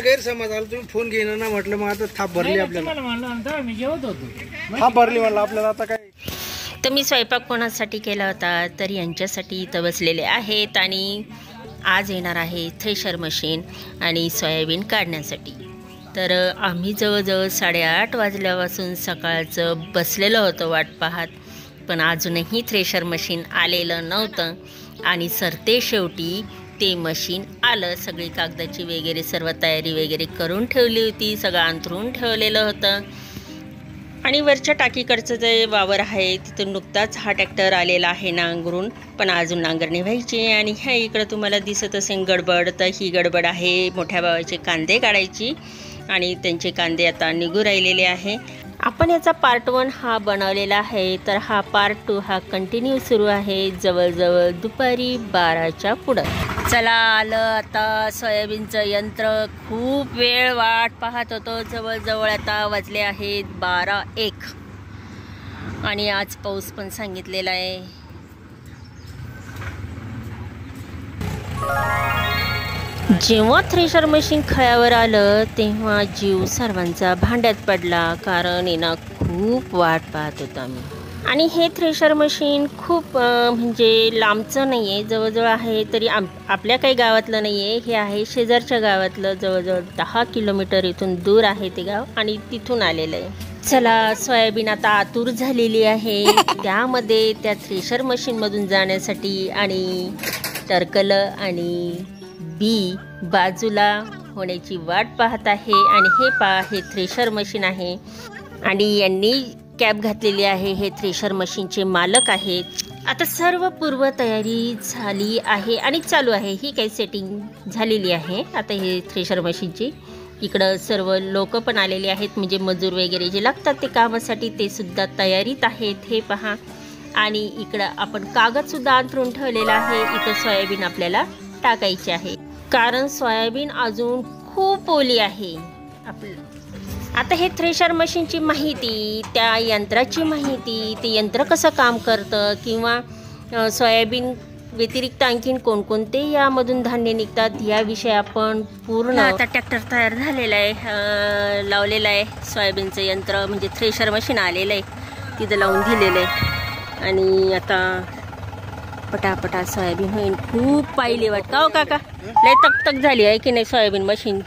गैरसमज आला, तुम्ही फोन घेणं ना म्हटलं, मग आता थाप भरली आपल्याला. मी जेवत होतो, थाप भरली म्हणलं आपल्याला. आता काय तर मी स्वयंपाक कोणासाठी केला होता, तर यांच्यासाठी इथं बसलेले आहेत. आणि आज येणार आहे थ्रेशर मशीन आणि सोयाबीन काढण्यासाठी. तर आम्ही जवळजवळ 8:30 वाजल्यापासून सकाळचं बसलेलं होतं वाट पाहत, पण अजूनही थ्रेशर मशीन आलेलं नव्हतं. आणि सरते शेवटी ते मशीन आलं. सगळी कागदाची वगैरे सर्व तयारी वगैरे करून ठेवली होती, सगळं अंथरून ठेवलेलं होतं. आणि वरच्या टाकीकडचं जे वावर आहे तिथून नुकताच हा ट्रॅक्टर आलेला आहे नांगरून, पण अजून नांगरणी व्हायची. आणि ह्या इकडं तुम्हाला दिसत असेल गडबड, तर ही गडबड आहे मोठ्या भावाचे कांदे काढायची. आणि त्यांचे कांदे आता निघू राहिलेले आहे. आपण याचा पार्ट 1 हा बनवलेला आहे, तर हा पार्ट 2 हा कंटिन्यू सुरू आहे जवळजवळ दुपारी 12च्या पुढं. चला आलं आता सोयाबीनचं यंत्र. खूप वेळ वाट पाहत होतो, जवळजवळ आता वाजले आहेत 12:01. आणि आज पाऊस पण सांगितलेला आहे. जेव्हा थ्रेशर मशीन खळ्यावर आलं तेव्हा जीव सर्वांचा भांड्यात पडला, कारण येणं खूप वाट पाहत होतो आम्ही. आणि हे थ्रेशर मशीन खूप म्हणजे लांबचं नाही आहे, जवळजवळ आहे, तरी आपल्या काही गावातलं नाही आहे, हे आहे शेजारच्या गावातलं. जवळजवळ 10 किलोमीटर इथून दूर आहे ते गाव, आणि तिथून आलेलं आहे. चला, सोयाबीन आता आतुर झालेली आहे त्यामध्ये त्या थ्रेशर मशीनमधून जाण्यासाठी. आणि टरकलं आणि बी बाजूला होण्याची वाट पाहत आहे. आणि हे हे थ्रेशर मशीन आहे, आणि यांनी कॅप घातलेली आहे. हे थ्रेशर मशीनचे मालक आहेत. आता सर्व पूर्व तयारी झाली आहे आणि चालू आहे. ही काही सेटिंग झालेली आहे आता हे थ्रेशर मशीनची. इकडं सर्व लोक पण आलेले आहेत, म्हणजे मजूर वगैरे जे लागतात ते कामासाठी, ते सुद्धा तयारीत आहेत, हे पहा. आणि इकडं आपण कागदसुद्धा अंथरून ठेवलेला आहे. इथं सोयाबीन आपल्याला टाकायची आहे, कारण सोयाबीन अजून खूप ओली आहे आता हे थ्रेशर मशीनची माहिती, त्या यंत्राची माहिती, ते यंत्र कसं काम करतं, किंवा सोयाबीन व्यतिरिक्त आणखीन कोणकोणते यामधून धान्य निघतात, याविषयी आपण पूर्ण. आता ट्रॅक्टर तयार झालेला आहे, लावलेलं आहे सोयाबीनचं यंत्र, म्हणजे थ्रेशर मशीन आलेलं आहे, तिथं लावून दिलेलं आहे. आणि आता पटापटा सोयाबीन होईल. खूप पाहिली वाटतं हो काका, लय तकतक झाली आहे की नाही सोयाबीन मशीन.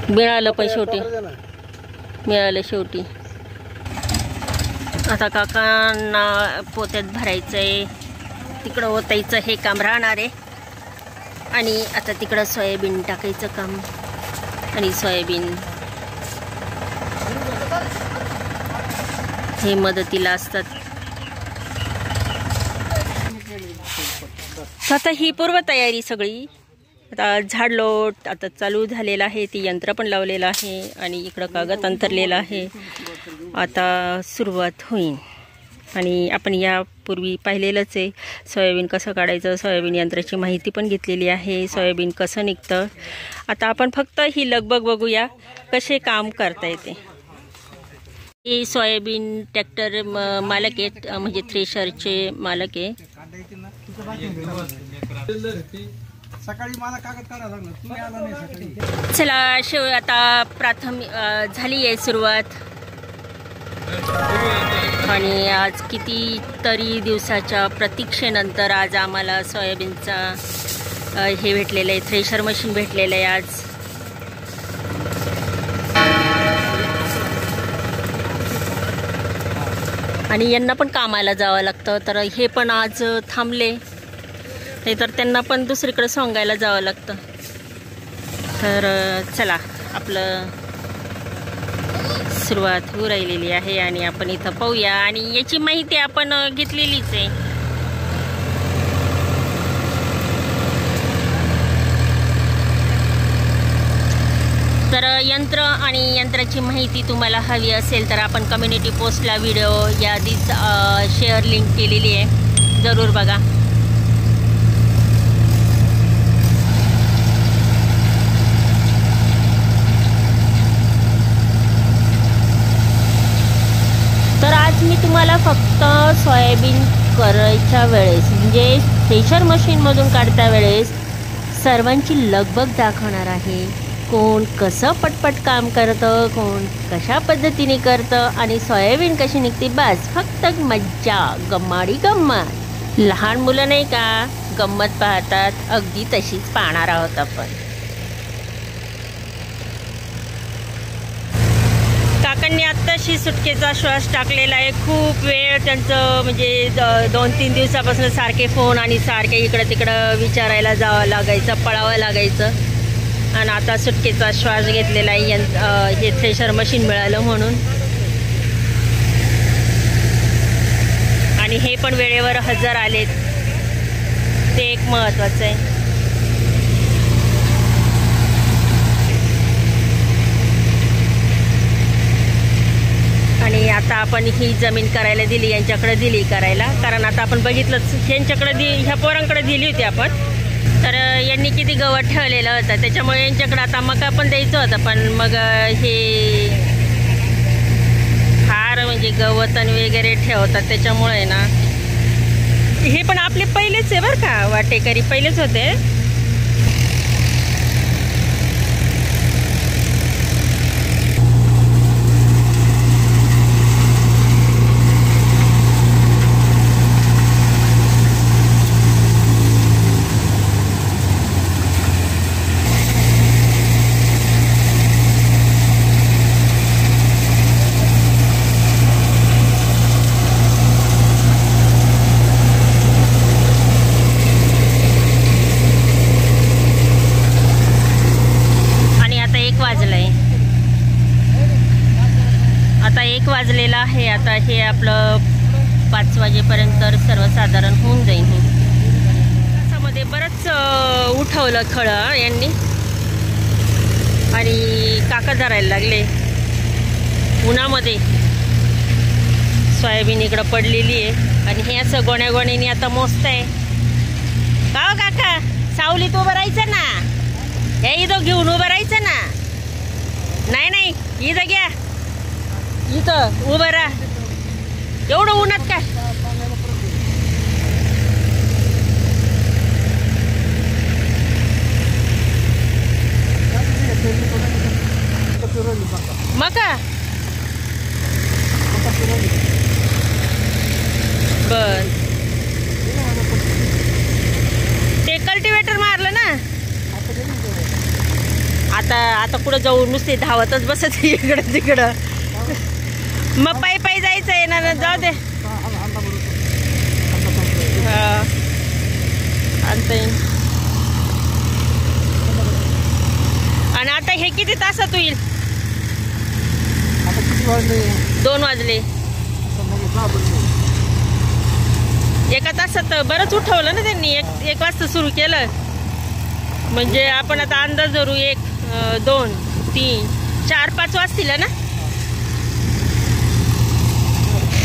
मिळालं पण शेवटी, मिळालं शेवटी. आता काकांना पोत्यात भरायचं आहे, तिकडं ओतायचं हे काम राहणार आहे. आणि आता तिकडं सोयाबीन टाकायचं काम. आणि सोयाबीन हे मदतीला असतात. आता ही पूर्व तयारी सगळी. आता झाडलोट आता चालू झालेला आहे, ती यंत्र पण लावलेलं आहे, आणि इकडं कागद अंतरलेला आहे. आता सुरुवात होईल. आणि आपण यापूर्वी पाहिलेलंच आहे सोयाबीन कसं काढायचं, सोयाबीन यंत्राची माहिती पण घेतलेली आहे, सोयाबीन कसं निघतं. आता आपण फक्त ही लगबग बघूया कसे काम करता येते. हे सोयाबीन ट्रॅक्टर मालक आहेत, म्हणजे थ्रेशरचे मालक आहे. चला आता प्राथमिक झाली आहे सुरुवात. आणि आज कितीतरी दिवसाच्या प्रतीक्षेनंतर आज आम्हाला सोयाबीनचा हे भेटलेलं आहे, थ्रेशर मशीन भेटलेलं आहे आज. आणि यांना पण कामाला जावं लागतं, तर हे पण आज थांबले, नाही तर त्यांना पण दुसरीकडे सोंगायला जावं लागतं. तर चला, आपलं सुरुवात होऊ राहिलेली आहे. आणि आपण इथं पाहूया, आणि याची माहिती आपण घेतलेलीच आहे. तर यंत्र आणि यंत्राची माहिती तुम्हाला हवी असेल तर आपण कम्युनिटी पोस्टला व्हिडिओ याआधीच शेअर लिंक केलेली आहे, जरूर बघा. तर आज मी तुम्हाला फक्त सोयाबीन करायच्या वेळेस, म्हणजे थ्रेशर मशीनमधून काढता वेळेस सर्वांची लगबग दाखवणार आहे. कोण कसं पटपट काम करतं, कोण कशा पद्धतीने करतं आणि सोयाबीन कशी निघते. बस फक्त मज्जा, गम्माडी गंमत. लहान मुलं नाही का गंमत पाहतात, अगदी तशीच पाहणार आहोत आपण. काकांनी आत्ताशी सुटकेचा श्वास टाकलेला आहे. खूप वेळ त्यांचं म्हणजे 2-3 दिवसापासून सारखे फोन आणि सारखे इकडं तिकडं विचारायला जावं लागायचं, पळावं लागायचं. आणि आता सुटकेचा श्वास घेतलेला आहे. हे थ्रेशर मशीन मिळालं म्हणून. आणि हे पण वेळेवर हजर आलेत, ते एक महत्त्वाचं आहे. आणि आता आपण ही जमीन करायला दिली, यांच्याकडे दिली करायला. कारण आता आपण बघितलंच यांच्याकडे ह्या पोरांकडे दिली होती आपण. तर यांनी किती गवत ठेवलेलं होतं, त्याच्यामुळे यांच्याकडे आता मका पण द्यायचं होतं. पण मग हे फार म्हणजे गवत आणि वगैरे ठेवतात, त्याच्यामुळे ना हे पण आपले पहिलेच आहे बरं का, वाटेकरी पहिलेच होते. आता 1 वाजलेला आहे. आता हे आपलं 5 वाजेपर्यंत सर्वसाधारण होऊन जाईल. त्याच्यामध्ये बरंच उठवलं खळं यांनी आणि काका धरायला लागले उन्हामध्ये. सोयाबीन इकडं पडलेली आहे आणि हे असं गोण्यागोण्यानी आता मोजत आहे. का काका, सावलीत उभं राहायचं ना, हे इथं घेऊन उभं राहायचं ना. नाही इथं घ्या, इथं उभं राहा. एवढं उन्हात काय. मका बर, ते कल्टिवेटर मारलं ना. आता कुठं जाऊ, नुसते धावतच बसत इकडं तिकडं. मग पायी जायचं आहे ना, जाऊ दे. आणि आता हे किती तासात होईल? 2 वाजले. 1 तासात बरंच उठवलं ना त्यांनी. 1 वाजता सुरू केलं म्हणजे आपण आता अंदाज धरू 1, 2, 3, 4, 5 वाजतील ना.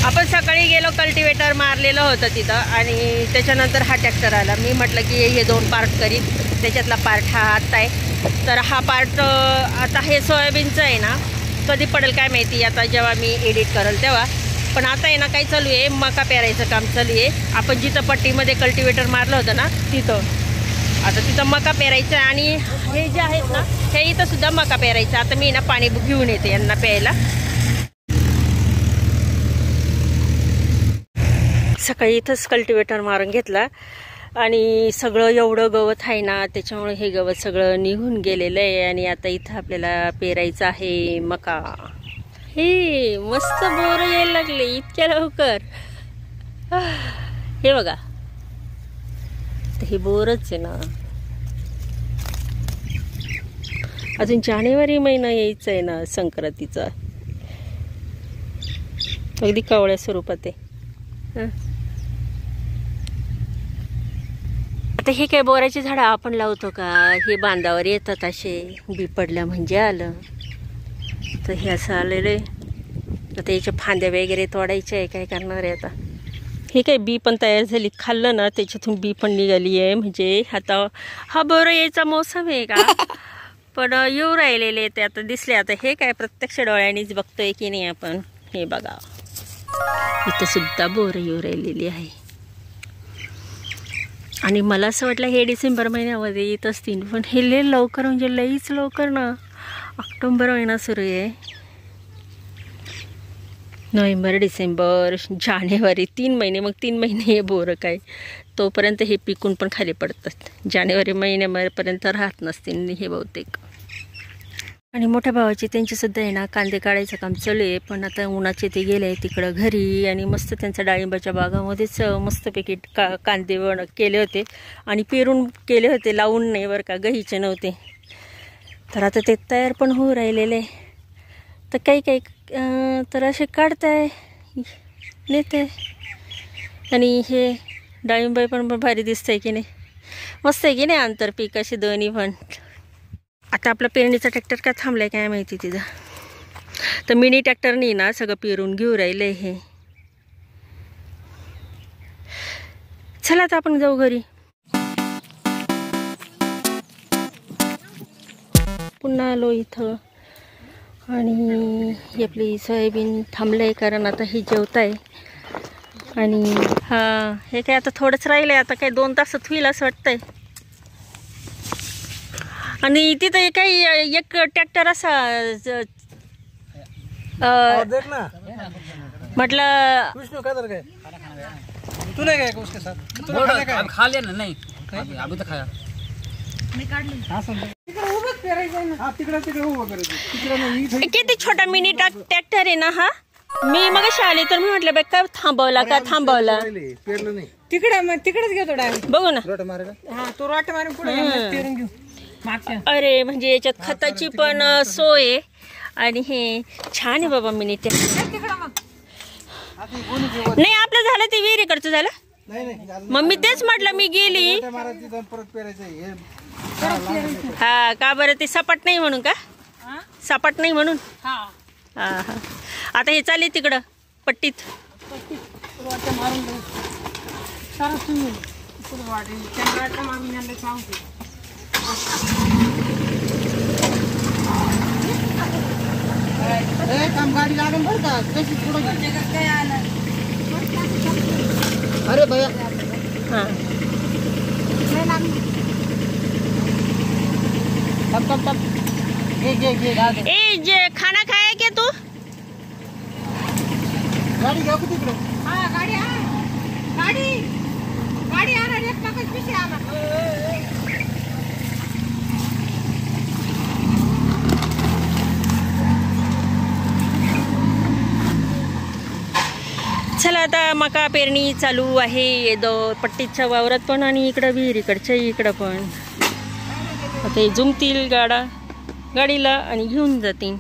आपण सकाळी गेलो, कल्टिवेटर मारलेलं होतं तिथं आणि त्याच्यानंतर हा ट्रॅक्टर आला. मी म्हटलं की हे 2 पार्ट करीत, त्याच्यातला पार्ट हा आत्ता आहे. तर हा पार्ट आता हे सोयाबीनचं आहे ना, कधी पडेल काय माहिती, आता जेव्हा मी एडिट करेल तेव्हा. पण आता आहे ना काय चालू आहे, मका पेरायचं काम चालू आहे. आपण जिथं पट्टीमध्ये कल्टिवेटर मारलं होतं ना तिथं, आता तिथं मका पेरायचं आहे. आणि हे जे आहेत ना, हे इथं सुद्धा मका पेरायचं. आता मी ना पाणी घेऊन येते यांना प्यायला. सकाळी इथंच कल्टिवेटर मारून घेतला आणि सगळं एवढं गवत आहे ना, त्याच्यामुळे हे गवत सगळं निघून गेलेलं आहे. आणि आता इथं आपल्याला पेरायचं आहे मका. हे मस्त बोर यायला लागले इतक्या लवकर. हे बघा, हे बोरच आहे ना. अजून जानेवारी महिना यायचा आहे ना संक्रांतीचा. अगदी कावळ्या स्वरूपात आहे. आता हे काय बोराची झाडं आपण लावतो का, हे बांधावर येतात असे, बी पडल्या म्हणजे आलं. तर हे असं आलेलं आहे. आता याच्या फांद्या वगैरे तोडायच्या आहे, काय करणार आहे आता. हे काय बी पण तयार झाली, खाल्लं ना त्याच्यातून बी पण निघाली आहे. म्हणजे आता हा बोरं यायचा मोसम आहे का, पण येऊ राहिलेले ते आता दिसले. आता हे काय प्रत्यक्ष डोळ्यांनीच बघतोय की नाही आपण. हे बघा, इथं सुद्धा बोरं येऊ राहिलेली आहे. आणि मला असं वाटलं हे डिसेंबर महिन्यामध्ये येत असतील, पण हे लय लवकर, म्हणजे लईच लवकर ना. ऑक्टोबर महिना सुरू आहे, नोव्हेंबर, डिसेंबर, जानेवारी, 3 महिने. मग 3 महिने हे बोरं काय, तोपर्यंत हे पिकून पण खाली पडतात. जानेवारी महिन्यापर्यंत राहत नसतील हे बहुतेक. आणि मोठ्या भावाची त्यांचीसुद्धा आहे ना कांदे काढायचं काम चालू आहे, पण आता उन्हाचे ते गेले आहे तिकडं घरी. आणि मस्त त्यांच्या डाळिंबाच्या बागामध्येच मस्तपैकी कांदे केले होते आणि पेरून केले होते, लावून नाही बरं का, गहीचे नव्हते. तर आता ते तयार पण होऊ राहिलेले. तर काही काही तर असे काढताय नेते. आणि हे डाळिंबाई पण भारी दिसतंय की नाही, मस्त आहे की नाही, आंतरपीक असे दोन्ही पण. आता आपला पेरणीचा ट्रॅक्टर काय थांबलाय काय माहिती तिथं. तर मिनी ट्रॅक्टरनी ना सगळं पेरून घेऊ राहिले हे. चला आता आपण जाऊ घरी. पुन्हा आलो इथं आणि ही आपली सोयाबीन थांबलंय, कारण आता ही जेवताय. आणि हा हे काय आता थोडंच राहिलंय, आता काय 2 तासात होईल असं वाटतंय. आणि तिथं काही एक ट्रॅक्टर असा देख ना म्हटलं विष्णू काय काय तू नहीं गए उसके साथ, तू खाने का खा लिया ना. नहीं अभी तो खाया. किती छोटा मिनी ट्रॅक्टर आहे ना हा. मी मगाशी आले तर मी म्हटलं बाई काय थांबवला का थांबवला. पेरलं नाही तिकडेच घेतो डायरेक्ट. बघू ना. रोट मारेगा. हा तो रोट मारून पुढे पेरून घेऊ मागच्या. अरे म्हणजे याच्यात खताची पण सोय आहे. आणि हे छान आहे बाबा मिनी ट्रॅक्टर. नाही आपलं झालं ते विहिरीकडचं झालं. नाही नाही मग मी तेच म्हटलं, मी गेली मारायची जाऊन परत पेरायचं हे. हा का बरं, ते सपाट नाही म्हणून का, सपाट नाही म्हणून. हा हा हा. आता हे चालले तिकडं पट्टीत. रोट मारून देऊ सारा तुम्ही पुढे वाटेल चंद्राचा मारून यांना सांगते. काम गाडी लागून बरं का कशी पुढे. काय आलं अरे भैया हा तब घे ए जे खाना खाया क्या तू. गाडी घ्या कुठे तिकडे. हा गाडी आला एक टाकच पिशे आला. चला आता मका पेरणी चालू आहे पट्टीच्या वावरात पण आणि इकडं विहिरीकडच्या इकडं पण. आता हे जुमतील गाडीला आणि घेऊन जातील.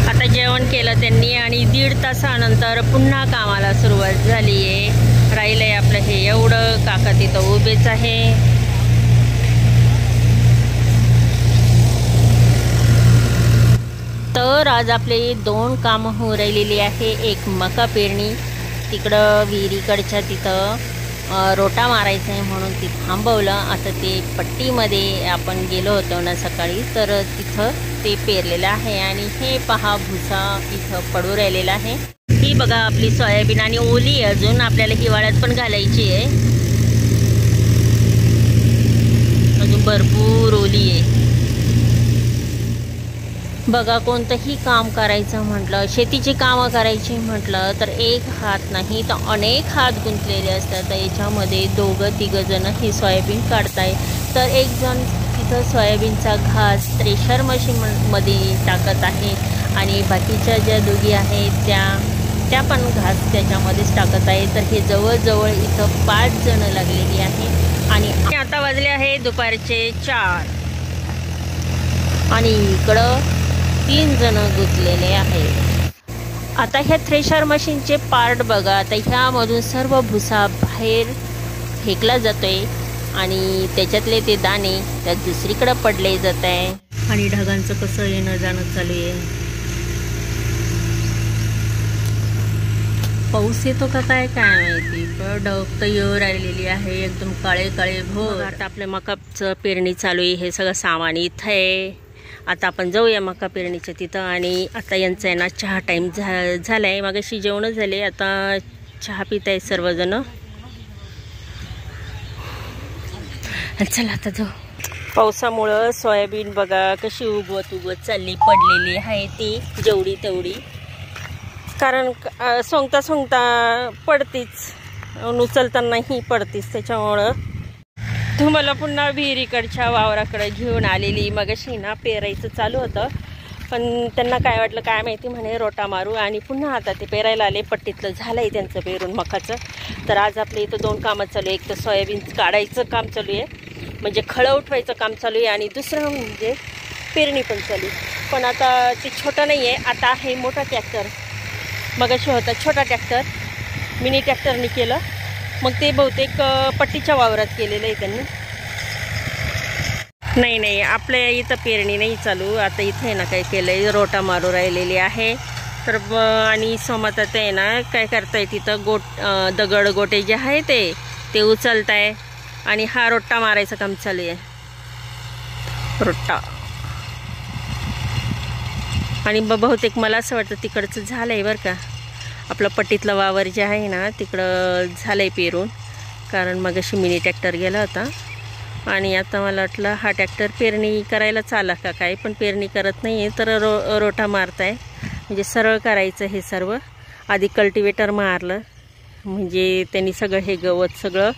आता जेवण केलं त्यांनी आणि 1.5 तासानंतर पुन्हा कामाला सुरुवात झाली आहे. राहिलंय आपलं हे एवढं. काका तिथं उभेच आहे. तर आज आपले 2 कामं होऊ राहिलेली आहे. एक मका पेरणी, तिकडं विहिरीकडच्या तिथं रोटा मारायचा आहे म्हणून ती थांबवलं. आता ते पट्टीमध्ये आपण गेलो होतो ना सकाळी, तर तिथं ते पेरलेलं आहे. आणि हे पहा भुसा इथं पडू राहिलेला आहे. ही बघा आपली सोयाबीन आणि ओली अजून आपल्याला हिवाळ्यात पण घालायची आहे. अजून भरपूर ओली आहे. बघा कोणतंही काम करायचं म्हटलं, शेतीची कामं करायची म्हटलं तर एक हात नाही तर अनेक हात गुंतलेले असतात. तर याच्यामध्ये 2-3 जण ही सोयाबीन काढताय. तर एक जण तिथं सोयाबीनचा घास थ्रेशर मशीनमध्ये टाकत आहे आणि बाकीच्या ज्या दोघी आहेत त्या पण घास त्याच्यामध्येच टाकत आहे. तर हे जवळजवळ इथं 5 जण लागलेली आहे. आणि आता वाजले आहे दुपारचे 4 आणि इकडं 3 जण गुंतलेले आहेत. आता ह्या थ्रेशर मशीनचे पार्ट बघा. आता ह्यामधून सर्व भुसा बाहेर फेकला जातोय आणि त्याच्यातले ते दाणे त्या दुसरीकडे पडले जात आहे. आणि ढगांचं कसं येणं जाणं चालू आहे. पाऊस येतो का काय माहिती, पण ढग तर येऊ राहिलेली आहे एकदम काळे काळे भोर. आता आपल्या मकाचं पेरणी चालू आहे. हे सगळं सामान इथं आहे. आता आपण जाऊया मका पेरणीच्या तिथं. आणि आता यांचा आहे ना चहा टाईम झाला आहे. मागाशी जेवणं झाले, आता चहा पित आहे सर्वजण. चला आता जाऊ. पावसामुळं सोयाबीन बघा कशी उगवत चालली, पडलेली आहे ती जेवढी तेवढी, कारण सोंगता पडतीच, उचलतानाही पडतीच. त्याच्यामुळं तुम्हाला पुन्हा विहिरीकडच्या वावराकडे घेऊन आलेली. मगाशी ना पेरायचं चालू होतं, पण त्यांना काय वाटलं काय माहिती, म्हणे रोटा मारू, आणि पुन्हा आता ते पेरायला आले. पट्टीतलं झालं आहे त्यांचं पेरून मकाचं. तर आज आपल्या इथं 2 कामं चालू आहे. एक तर सोयाबीन काढायचं काम चालू आहे, म्हणजे खळं उठवायचं काम चालू आहे, आणि दुसरं म्हणजे पेरणी पण चालू आहे. पण आता ते छोटं नाही आहे, आता आहे मोठा ट्रॅक्टर. मगाशी होता छोटा ट्रॅक्टर, मिनी ट्रॅक्टरने केलं. मग ते बहुतेक पट्टीच्या वावरात केलेलं आहे त्यांनी. नाही आपल्या इथं पेरणी नाही चालू. आता इथे ना काय केलं आहे, रोटा मारू राहिलेली आहे. तर आणि सोमत आता आहे ना काय करताय, तिथं दगड गोटे जे आहे ते उचलताय, आणि हा रोटा मारायचं काम चालू आहे. रोटा आणि बहुतेक मला असं वाटतं तिकडचं झालं आहे बरं का. आपलं पट्टीतलं वावर जे आहे ना तिकडं झालं आहे पेरून, कारण मग अशी मिनी ट्रॅक्टर गेला होता. आणि आता मला वाटलं हा ट्रॅक्टर पेरणी करायला चाला का काय, पण पेरणी करत नाही आहे, तर रोटा मारताय. म्हणजे सरळ करायचं हे सर्व. आधी कल्टिवेटर मारलं, म्हणजे त्यांनी सगळं हे गवत सगळं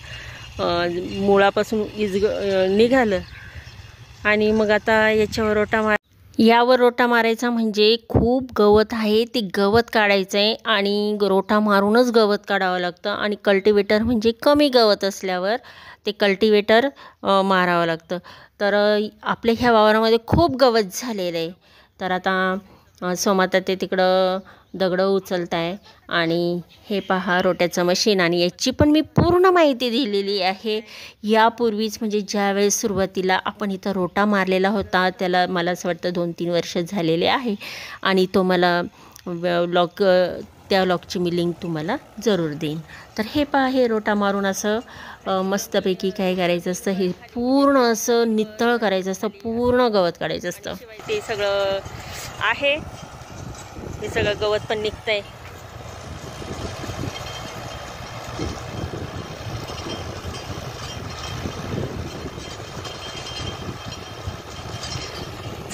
मुळापासून निघालं. आणि मग आता याच्यावर यावर रोटा मारायचा, म्हणजे खूप गवत आहे ते गवत काढायचं आहे, आणि रोटा मारूनच गवत काढावं लागतं. आणि कल्टिवेटर म्हणजे कमी गवत असल्यावर ते कल्टिवेटर मारावं लागतं. तर आपल्या ह्या वावरामध्ये खूप गवत झालेलं आहे. तर आता सोमाता ते तिकडं दगडं उचलत आहे, आणि हे पहा रोट्याचं मशीन. आणि याची पण मी पूर्ण माहिती दिलेली आहे यापूर्वीच, म्हणजे ज्यावेळेस सुरुवातीला आपण इथं रोटा मारलेला होता त्याला मला असं वाटतं 2-3 वर्ष झालेले आहे. आणि तो मला त्या व्लॉगची मी लिंक तुम्हाला जरूर देईन. तर हे पहा, हे रोटा मारून असं मस्तपैकी काय करायचं असतं, हे पूर्ण असं नितळ करायचं असतं, पूर्ण गवत काढायचं असतं. ते सगळं आहे, हे सगळं गवत पण निघतंय.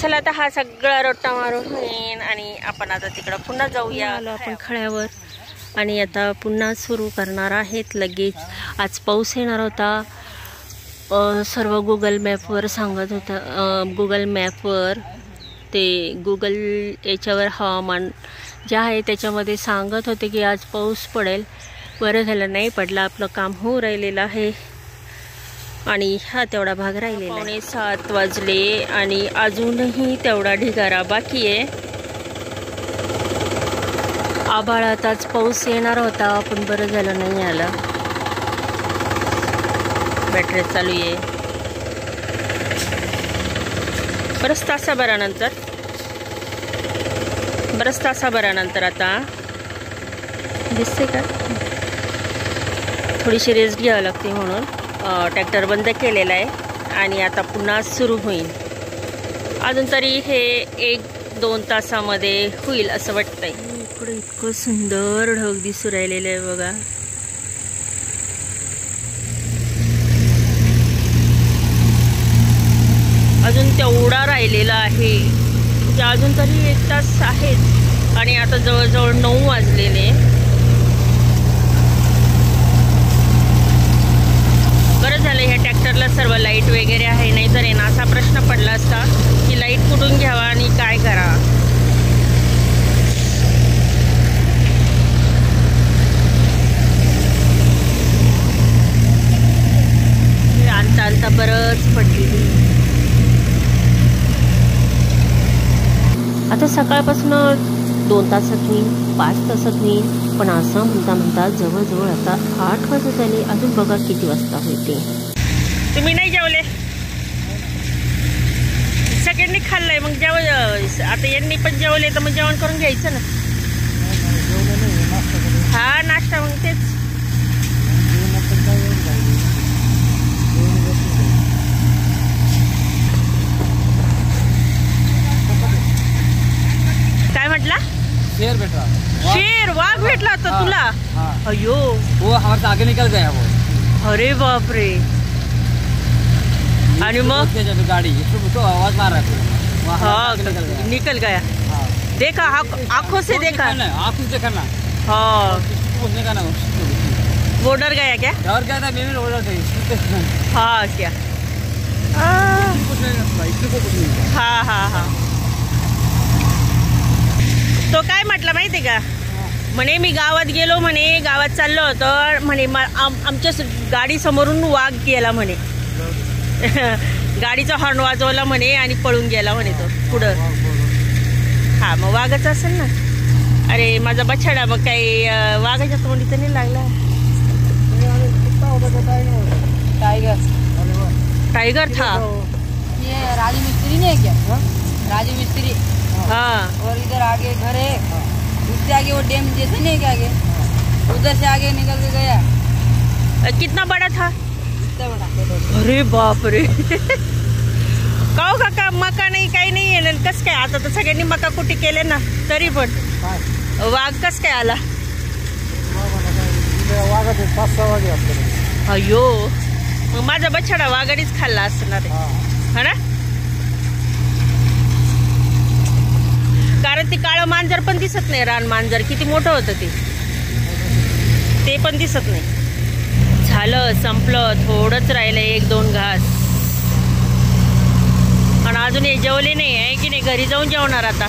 चला आता हा सगळा रोटा मारून होईन, आणि आपण आता तिकडं पुन्हा जाऊया. आलो आपण खळ्यावर, आणि आता पुन्हा सुरू करणार आहेत लगेच. आज पाऊस येणार होता, सर्व गुगल मॅपवर सांगत होतं. गुगल मॅपवर ते गुगल याच्यावर हवामान जे आहे त्याच्यामध्ये सांगत होते की आज पाऊस पडेल. बरं झालं नाही पडला, आपलं काम होऊ राहिलेलं आहे. आणि हा तेवढा भाग राहिलेला. 6:45 वाजले आणि अजूनही तेवढा ढिगारा बाकी आहे. आभाळात आज पाऊस येणार होता, पण बरं झालं नाही आला. बॅटरी चालू आहे. बरंच तासाभरानंतर आता दिसते का, थोडीशी रेस्ट घ्यावी लागते म्हणून ट्रॅक्टर बंद केलेला आहे. आणि आता पुन्हा सुरू होईल. अजून तरी हे 1-2 तासामध्ये होईल असं वाटतंय. इकडे इतकं सुंदर ढग दिसू राहिलेलं आहे बघा. अजून तेवढा राहिलेला आहे, म्हणजे अजून तरी 1 तास आहेत. आणि आता जवळजवळ 9 वाजलेले. बरं झालं ह्या ट्रॅक्टरला सर्व लाईट वगैरे आहे, नाहीतर आहे ना असा प्रश्न पडला असता की लाईट कुठून घ्यावा आणि काय करा. आणता बरंच पडलेली. आता सकाळपासून 2 तासात होईल, 5 तासात होईल, पण असं म्हणता जवळजवळ आता 8 वाजत आले. अजून बघा किती वाजता होते. तुम्ही नाही जेवले? सगळ्यांनी खाल्लंय, मग आता यांनी पण जेवले तर मग जेवण करून घ्यायचं ना. हा नाश्ता, मग तेच. काय म्हटला? शेर भेटला. शेर, वाघ भेटला होता तुला? अयो, वो हमारे आगे निकल गया वो. अरे बापरे. आणि मग गाड़ी तो आवाज मार रहा है हाँ निकल गया। देखा आंखों से देखा। आँखों से देखा ना। हाँ पूछने का ना वो डर गया क्या? और क्या था मैं भी रोड थे। हाँ क्या हाँ हाँ हाँ तो काय म्हटलं माहिती का म्हणे मी गावात गेलो म्हणे गावात चाललो होतो म्हणे आमच्या गाडी समोरून वाघ गेला म्हणे गाडीचा हॉर्न वाजवला म्हणे आणि पळून गेला म्हणे तो पुढं। हा मग वाघच असेल ना। अरे माझा बछडा मग काही वाघाच्या तोंडी तर नाही लागला। टाइगर टाइगर था। ये राजू मिस्त्री नहीं है क्या? राजू मिस्त्री। हाँ और इधर आगे घर है, उससे आगे वो डैम जैसे नहीं है क्या आगे, उधर से आगे निकल के गया। कितना बड़ा था? इतना बड़ा। अरे बाप रे काहो काका मका नाही काही नाही आहे ना कस काय आता तर सगळ्यांनी मका कुटी केले ना तरी पण वाघ कस काय आला? अयो मग माझा बछडा वाघाडीच खाल्ला असणार आहे ना कारण ते काळं मांजर पण दिसत नाही। रान मांजर किती मोठं होतं ते पण दिसत नाही। झालं संपलं थोडंच राहिलं 1-2 घास आणि अजून हे जेवले नाही आहे की नाही घरी जाऊन जेवणार आता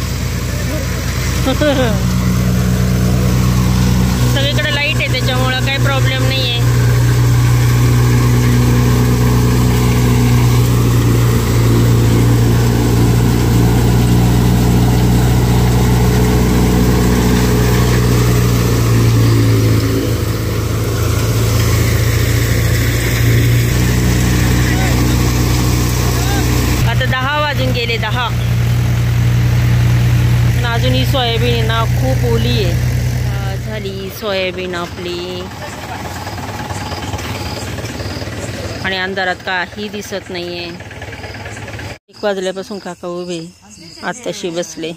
सगळीकडे लाईट आहे त्याच्यामुळं काही प्रॉब्लेम नाही आहे। आता 10 वाजून गेले 10 पण अजून ही सोयाबीन ना खूप ओली आहे। झाली सोयाबीन आपली आणि अंधारात काही दिसत नाहीये। 1 वाजल्यापासून काका उभे आत्ताशी बसले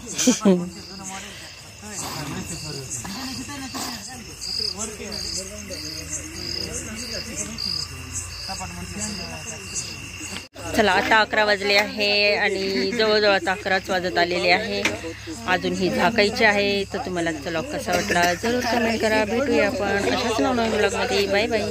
चला आता 11 वाजले आहे आणि जवळजवळ आता 11च वाजत आलेले आहे। अजून ही झाकायची आहे तर तुम्हाला ब्लॉग कसा वाटला जरूर कमेंट करा। भेटूया आपण अशाच नवनवीन ब्लॉगमध्ये। Bye bye.